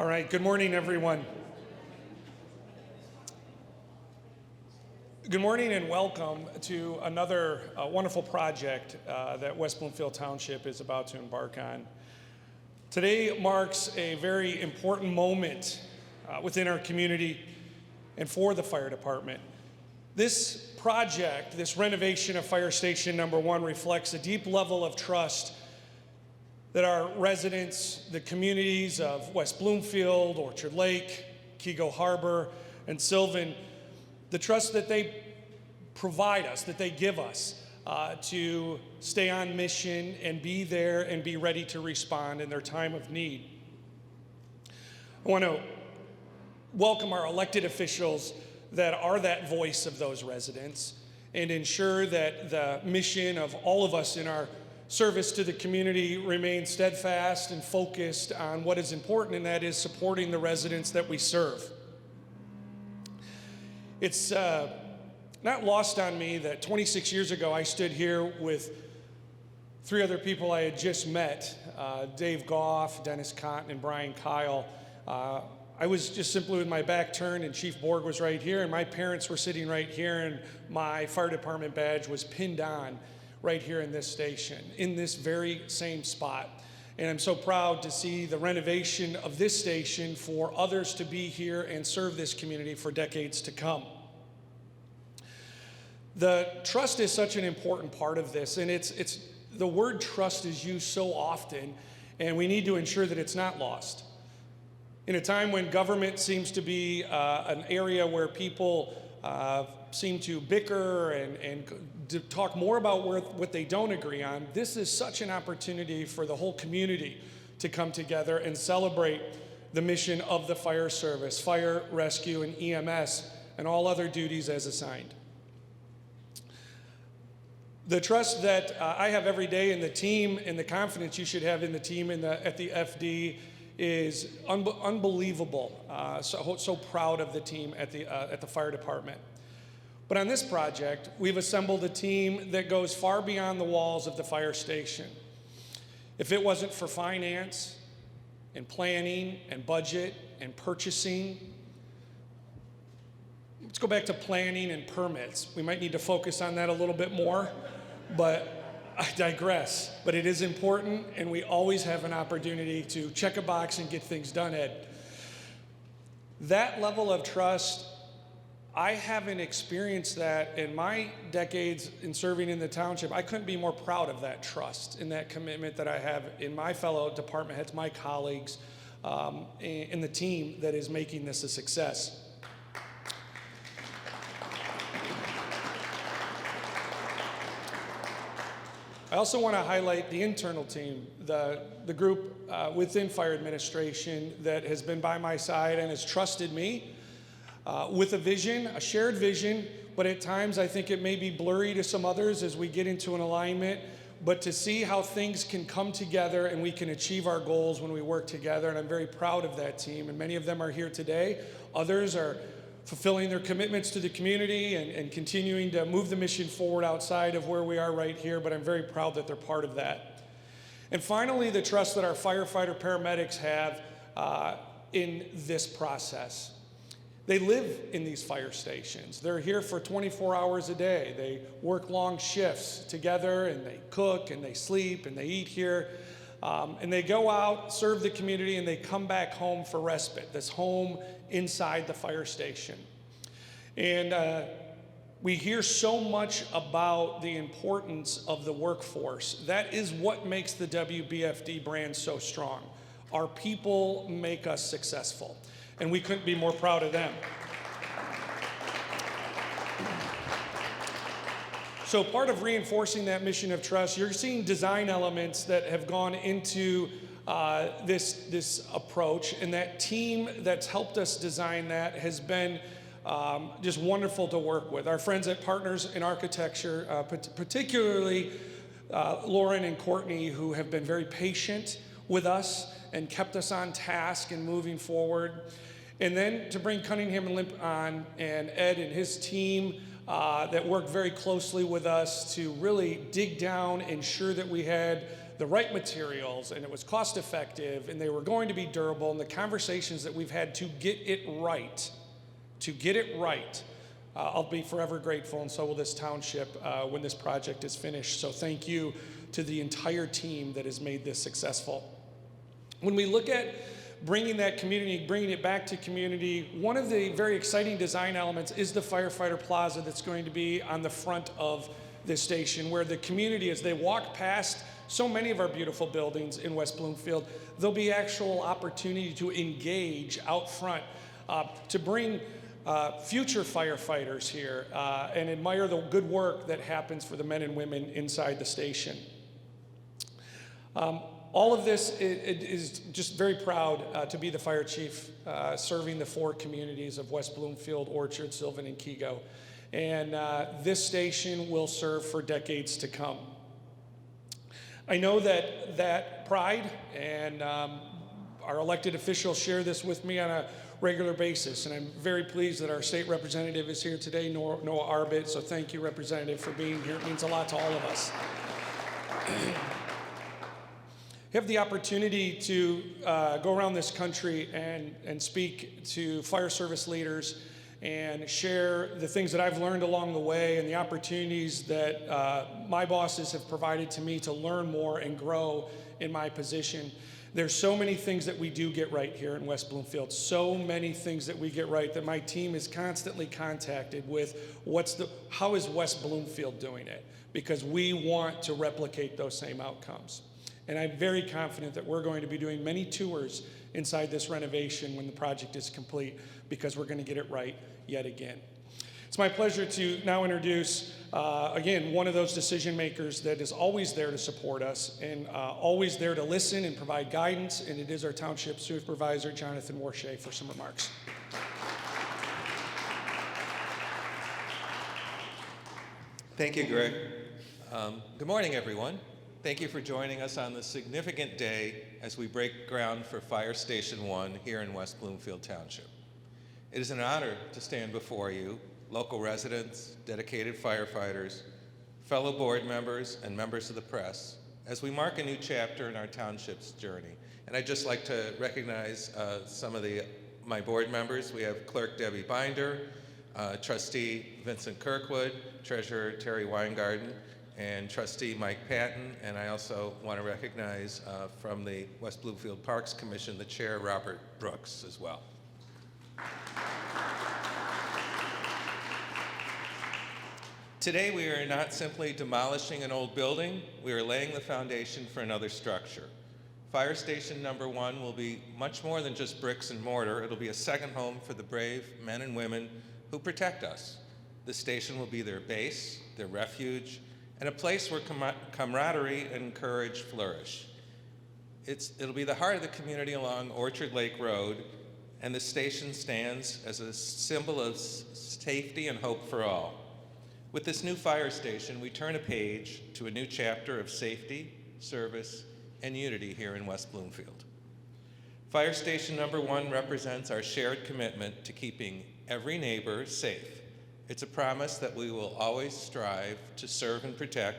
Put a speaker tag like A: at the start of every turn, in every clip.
A: All right, good morning, everyone. Good morning and welcome to another wonderful project that West Bloomfield Township is about to embark on. Today marks a very important moment within our community and for the fire department. This project, this renovation of Fire Station Number 1, reflects a deep level of trust that our residents, the communities of West Bloomfield, Orchard Lake, Keego Harbor, and Sylvan, the trust that they provide us, that they give us to stay on mission and be there and be ready to respond in their time of need. I want to welcome our elected officials that are that voice of those residents and ensure that the mission of all of us in our service to the community remains steadfast and focused on what is important, and that is supporting the residents that we serve. It's not lost on me that 26 years ago I stood here with three other people I had just met, Dave Goff, Dennis Cotton, and Brian Kyle. I was just simply with my back turned, and Chief Borg was right here, and my parents were sitting right here, and my fire department badge was pinned on right here in this station, in this very same spot. And I'm so proud to see the renovation of this station for others to be here and serve this community for decades to come. The trust is such an important part of this, and it's the word trust is used so often, and we need to ensure that it's not lost. In a time when government seems to be an area where people seem to bicker and to talk more about what they don't agree on, this is such an opportunity for the whole community to come together and celebrate the mission of the fire service, fire, rescue, and EMS, and all other duties as assigned. The trust that I have every day in the team and the confidence you should have in the team at the FD is unbelievable. So proud of the team at the fire department. But on this project, we've assembled a team that goes far beyond the walls of the fire station. If it wasn't for finance and planning and budget and purchasing, let's go back to planning and permits. We might need to focus on that a little bit more, but I digress. But it is important, and we always have an opportunity to check a box and get things done, Ed. That level of trust, I haven't experienced that in my decades in serving in the township. I couldn't be more proud of that trust and that commitment that I have in my fellow department heads, my colleagues, and the team that is making this a success. I also want to highlight the internal team, the group within fire administration that has been by my side and has trusted me with a vision, a shared vision, but at times I think it may be blurry to some others as we get into an alignment, but to see how things can come together and we can achieve our goals when we work together, and I'm very proud of that team, and many of them are here today. Others are fulfilling their commitments to the community and continuing to move the mission forward outside of where we are right here, but I'm very proud that they're part of that. And finally, the trust that our firefighter paramedics have in this process. They live in these fire stations. They're here for 24 hours a day. They work long shifts together, and they cook, and they sleep, and they eat here. And they go out, serve the community, and they come back home for respite, this home inside the fire station. And we hear so much about the importance of the workforce. That is what makes the WBFD brand so strong. Our people make us successful, and we couldn't be more proud of them. So part of reinforcing that mission of trust, you're seeing design elements that have gone into this approach, and that team that's helped us design that has been just wonderful to work with. Our friends at Partners in Architecture, particularly Lauren and Courtney, who have been very patient with us and kept us on task and moving forward. And then to bring Cunningham and Limp on, and Ed and his team that worked very closely with us to really dig down, ensure that we had the right materials, and it was cost effective, and they were going to be durable, and the conversations that we've had to get it right, I'll be forever grateful, and so will this township when this project is finished. So thank you to the entire team that has made this successful. When we look at bringing that community, bringing it back to community, one of the very exciting design elements is the firefighter plaza that's going to be on the front of this station, where the community, as they walk past so many of our beautiful buildings in West Bloomfield, there'll be actual opportunity to engage out front, to bring future firefighters here and admire the good work that happens for the men and women inside the station. All of this is just very proud to be the fire chief serving the 4 communities of West Bloomfield, Orchard, Sylvan, and Kego. And this station will serve for decades to come. I know that pride and our elected officials share this with me on a regular basis, and I'm very pleased that our state representative is here today, Noah Arbit. So thank you, Representative, for being here. It means a lot to all of us. Have the opportunity to go around this country and speak to fire service leaders and share the things that I've learned along the way and the opportunities that my bosses have provided to me to learn more and grow in my position. There's so many things that we do get right here in West Bloomfield, so many things that we get right that my team is constantly contacted with how is West Bloomfield doing it? Because we want to replicate those same outcomes. And I'm very confident that we're going to be doing many tours inside this renovation when the project is complete, because we're going to get it right yet again. It's my pleasure to now introduce, again, one of those decision makers that is always there to support us and always there to listen and provide guidance, and it is our Township Supervisor, Jonathan Warshay, for some remarks.
B: Thank you, Greg. Good morning, everyone. Thank you for joining us on this significant day as we break ground for Fire Station 1 here in West Bloomfield Township. It is an honor to stand before you, local residents, dedicated firefighters, fellow board members, and members of the press, as we mark a new chapter in our township's journey. And I'd just like to recognize some of my board members. We have Clerk Debbie Binder, Trustee Vincent Kirkwood, Treasurer Terry Weingarten, and Trustee Mike Patton, and I also want to recognize from the West Bloomfield Parks Commission, the Chair, Robert Brooks, as well. Today, we are not simply demolishing an old building, we are laying the foundation for another structure. Fire Station number 1 will be much more than just bricks and mortar. It'll be a second home for the brave men and women who protect us. The station will be their base, their refuge, and a place where camaraderie and courage flourish. It'll be the heart of the community along Orchard Lake Road, and the station stands as a symbol of safety and hope for all. With this new fire station, we turn a page to a new chapter of safety, service, and unity here in West Bloomfield. Fire Station number 1 represents our shared commitment to keeping every neighbor safe. It's a promise that we will always strive to serve and protect,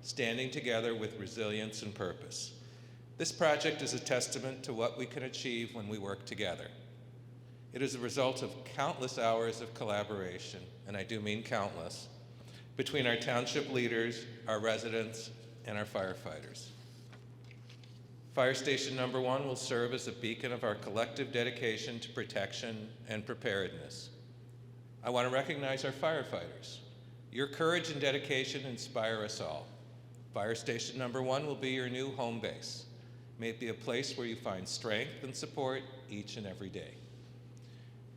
B: standing together with resilience and purpose. This project is a testament to what we can achieve when we work together. It is a result of countless hours of collaboration, and I do mean countless, between our township leaders, our residents, and our firefighters. Fire Station number 1 will serve as a beacon of our collective dedication to protection and preparedness. I want to recognize our firefighters. Your courage and dedication inspire us all. Fire Station number 1 will be your new home base. May it be a place where you find strength and support each and every day.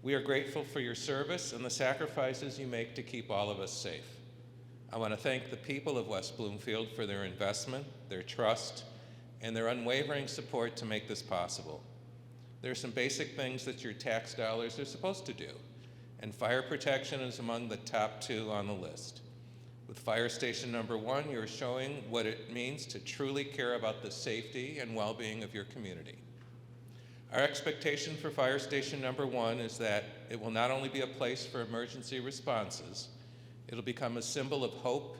B: We are grateful for your service and the sacrifices you make to keep all of us safe. I want to thank the people of West Bloomfield for their investment, their trust, and their unwavering support to make this possible. There are some basic things that your tax dollars are supposed to do, and fire protection is among the top 2 on the list. With Fire Station number 1, you're showing what it means to truly care about the safety and well-being of your community. Our expectation for Fire Station number 1 is that it will not only be a place for emergency responses, it'll become a symbol of hope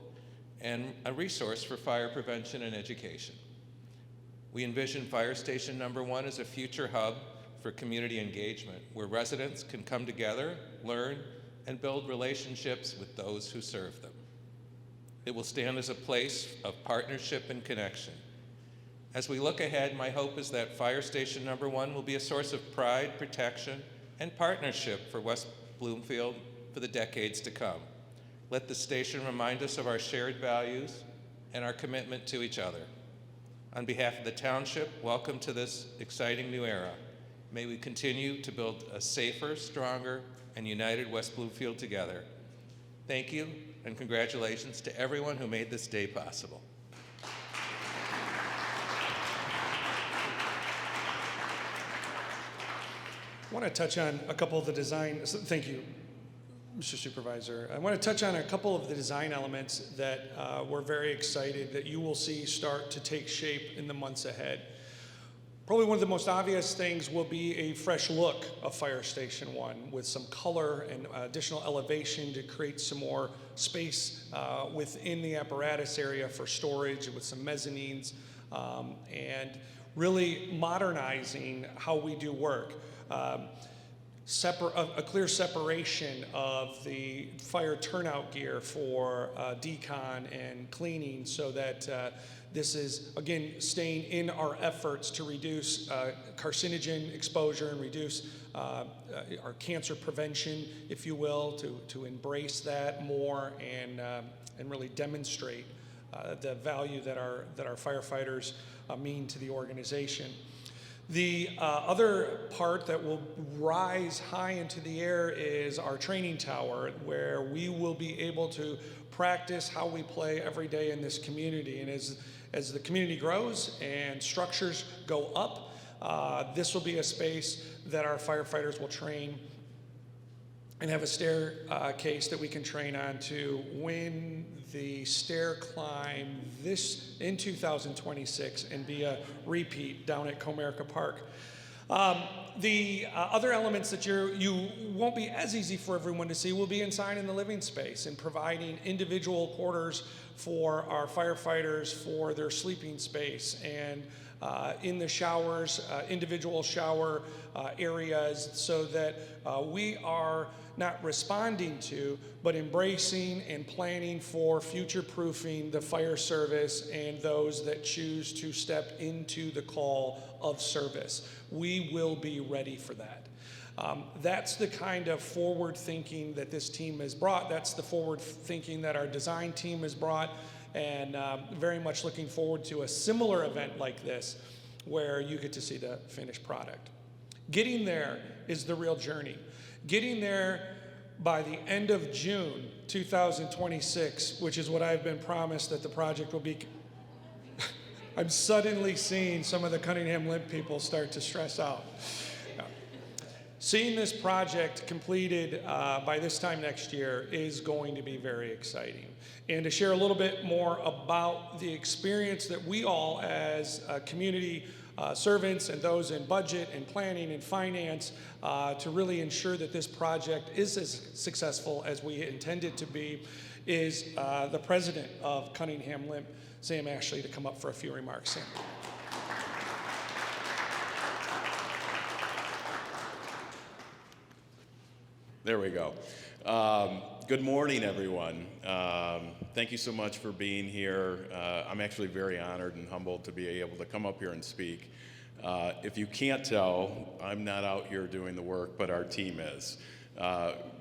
B: and a resource for fire prevention and education. We envision Fire Station Number 1 as a future hub for community engagement, where residents can come together, learn, and build relationships with those who serve them. It will stand as a place of partnership and connection. As we look ahead, my hope is that Fire Station Number 1 will be a source of pride, protection, and partnership for West Bloomfield for the decades to come. Let the station remind us of our shared values and our commitment to each other. On behalf of the township, welcome to this exciting new era. May we continue to build a safer, stronger, and united West Bloomfield together. Thank you, and congratulations to everyone who made this day possible.
A: I want to touch on a couple of the design, thank you, Mr. Supervisor. I want to touch on a couple of the design elements that we're very excited that you will see start to take shape in the months ahead. Probably one of the most obvious things will be a fresh look of Fire Station 1 with some color and additional elevation to create some more space within the apparatus area for storage with some mezzanines and really modernizing how we do work. A clear separation of the fire turnout gear for decon and cleaning so that this is, again, staying in our efforts to reduce carcinogen exposure and reduce our cancer prevention, if you will, to embrace that more and really demonstrate the value that our firefighters mean to the organization. The other part that will rise high into the air is our training tower, where we will be able to practice how we play every day in this community. And as the community grows and structures go up, this will be a space that our firefighters will train and have a staircase that we can train on to win the stair climb in 2026 and be a repeat down at Comerica Park. The other elements that you won't be as easy for everyone to see will be inside in the living space and providing individual quarters for our firefighters for their sleeping space and in the showers, individual shower areas so that we are not responding to, but embracing and planning for future-proofing the fire service and those that choose to step into the call of service. We will be ready for that. That's the kind of forward thinking that this team has brought. That's the forward thinking that our design team has brought, and very much looking forward to a similar event like this where you get to see the finished product. Getting there is the real journey. Getting there by the end of June 2026, which is what I've been promised that the project will be. I'm suddenly seeing some of the Cunningham Limp people start to stress out. Seeing this project completed by this time next year is going to be very exciting. And to share a little bit more about the experience that we all as community servants and those in budget and planning and finance to really ensure that this project is as successful as we intend it to be is the president of Cunningham Limp, Sam Ashley, to come up for a few remarks. Sam.
C: There we go. Good morning, everyone. Thank you so much for being here. I'm actually very honored and humbled to be able to come up here and speak. If you can't tell, I'm not out here doing the work, but our team is.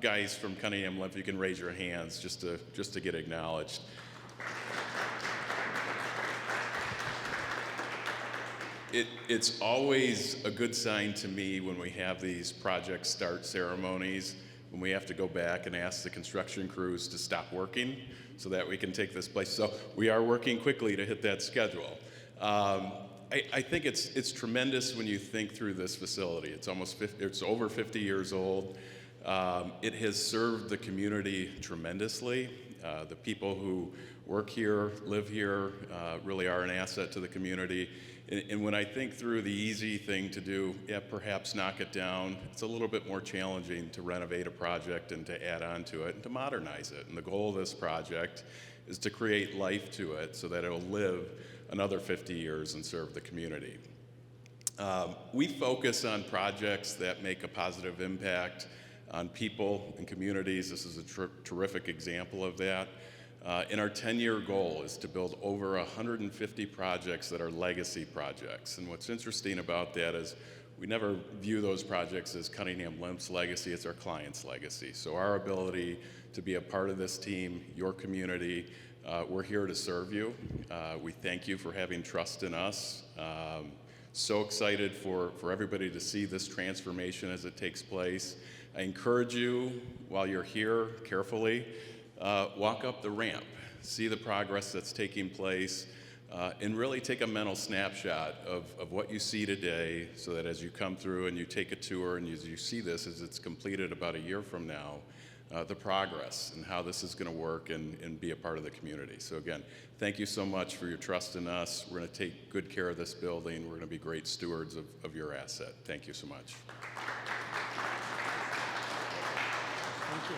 C: Guys from Cunningham Limp, you can raise your hands just to get acknowledged. It's always a good sign to me when we have these project start ceremonies, when we have to go back and ask the construction crews to stop working so that we can take this place. So we are working quickly to hit that schedule. I think it's tremendous when you think through this facility. It's over 50 years old. It has served the community tremendously. The people who work here, live here, really are an asset to the community. And when I think through the easy thing to do, yeah, perhaps knock it down, it's a little bit more challenging to renovate a project and to add on to it and to modernize it. And the goal of this project is to create life to it so that it'll live another 50 years and serve the community. We focus on projects that make a positive impact on people and communities. This is a terrific example of that. And our 10-year goal is to build over 150 projects that are legacy projects. And what's interesting about that is we never view those projects as Cunningham Limp's legacy, it's our client's legacy. So our ability to be a part of this team, your community, we're here to serve you. We thank you for having trust in us. So excited for everybody to see this transformation as it takes place. I encourage you, while you're here, carefully, walk up the ramp, see the progress that's taking place, and really take a mental snapshot of what you see today so that as you come through and you take a tour and as you see this as it's completed about a year from now, the progress and how this is going to work and be a part of the community. So again, thank you so much for your trust in us. We're going to take good care of this building. We're going to be great stewards of your asset. Thank you so much.
A: Thank you.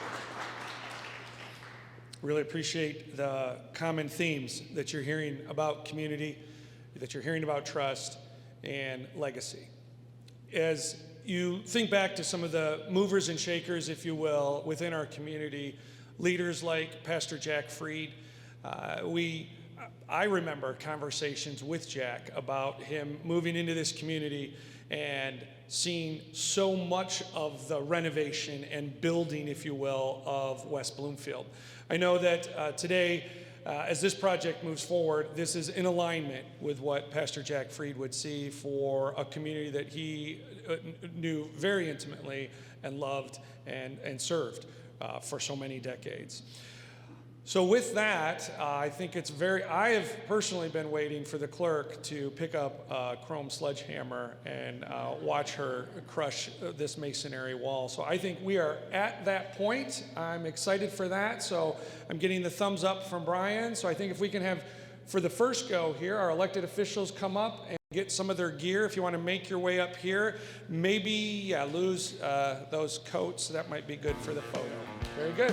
A: Really appreciate the common themes that you're hearing about community, that you're hearing about trust and legacy. As you think back to some of the movers and shakers, if you will, within our community, leaders like Pastor Jack Freed, I remember conversations with Jack about him moving into this community and seeing so much of the renovation and building, if you will, of West Bloomfield. I know that today, as this project moves forward, this is in alignment with what Pastor Jack Freed would see for a community that he knew very intimately and loved and served for so many decades. So with that, I think I have personally been waiting for the clerk to pick up a chrome sledgehammer and watch her crush this masonry wall. So I think we are at that point. I'm excited for that. So I'm getting the thumbs up from Brian. So I think if we can have, for the first go here, our elected officials come up and get some of their gear. If you want to make your way up here, maybe lose those coats. That might be good for the photo. Very good.